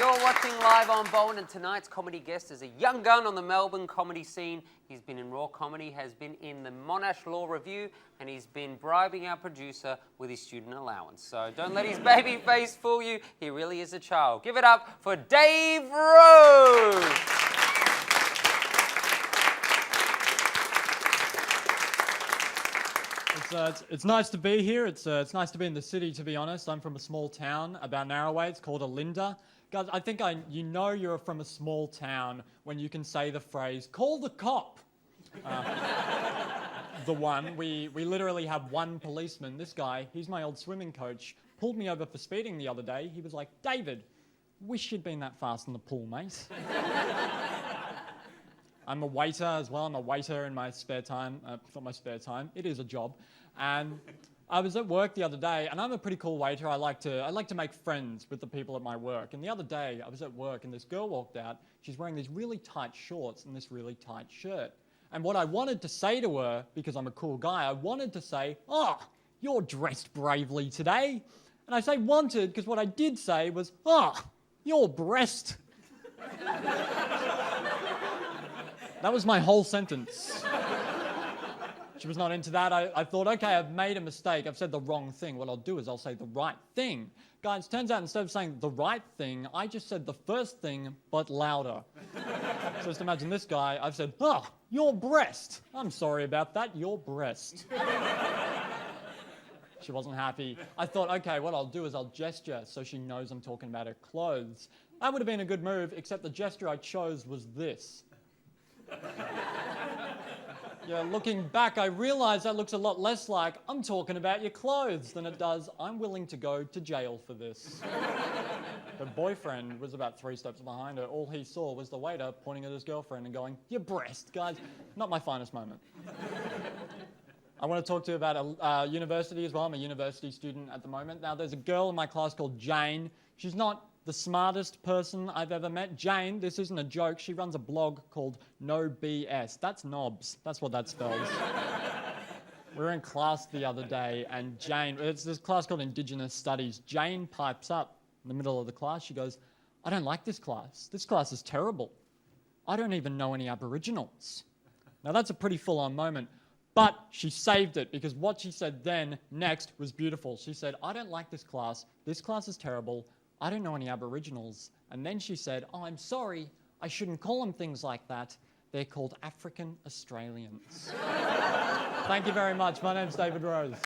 You're watching live on Bowen, and tonight's comedy guest is a young gun on the Melbourne comedy scene. He's been in Raw Comedy, has been in the Monash Law Review, and he's been bribing our producer with his student allowance. So don't let his baby face fool you. He really is a child. Give it up for Dave Rose. It's nice to be here. It's nice to be in the city, to be honest. I'm from a small town about an hour away. It's called Alinda. Guys, I think you know you're from a small town when you can say the phrase, "Call the cop." The one. We literally have one policeman. This guy, he's my old swimming coach, pulled me over for speeding the other day. He was like, "David, wish you'd been that fast in the pool, mate." I'm a waiter as well. I'm a waiter in my spare time. Not my spare time. It is a job. And I was at work the other day, and I'm a pretty cool waiter. I like to make friends with the people at my work. And the other day, I was at work, and this girl walked out. She's wearing these really tight shorts and this really tight shirt. And what I wanted to say to her, because I'm a cool guy, I wanted to say, "Oh, you're dressed bravely today." And I say wanted because what I did say was, "Oh, your breast." That was my whole sentence. She was not into that. I thought, okay, I've made a mistake. I've said the wrong thing. What I'll do is I'll say the right thing. Guys, turns out instead of saying the right thing, I just said the first thing, but louder. So just imagine this guy. I've said, "Oh, your breast." "I'm sorry about that, your breast." She wasn't happy. I thought, okay, what I'll do is I'll gesture so she knows I'm talking about her clothes. That would have been a good move, except the gesture I chose was this. Yeah, looking back, I realise that looks a lot less like I'm talking about your clothes than it does I'm willing to go to jail for this. Her boyfriend was about 3 steps behind her. All he saw was the waiter pointing at his girlfriend and going, "Your breast." Guys, not my finest moment. I want to talk to you about university as well. I'm a university student at the moment. Now, there's a girl in my class called Jane. She's not the smartest person I've ever met. Jane, this isn't a joke, she runs a blog called No BS. That's knobs. That's what that spells. We were in class the other day, and Jane, it's this class called Indigenous Studies. Jane pipes up in the middle of the class. She goes, "I don't like this class. This class is terrible. I don't even know any Aboriginals." Now, that's a pretty full-on moment. But she saved it, because what she said then, next, was beautiful. She said, "I don't like this class. This class is terrible. I don't know any Aboriginals." And then she said, "Oh, I'm sorry. I shouldn't call them things like that. They're called African Australians." Thank you very much. My name's David Rose.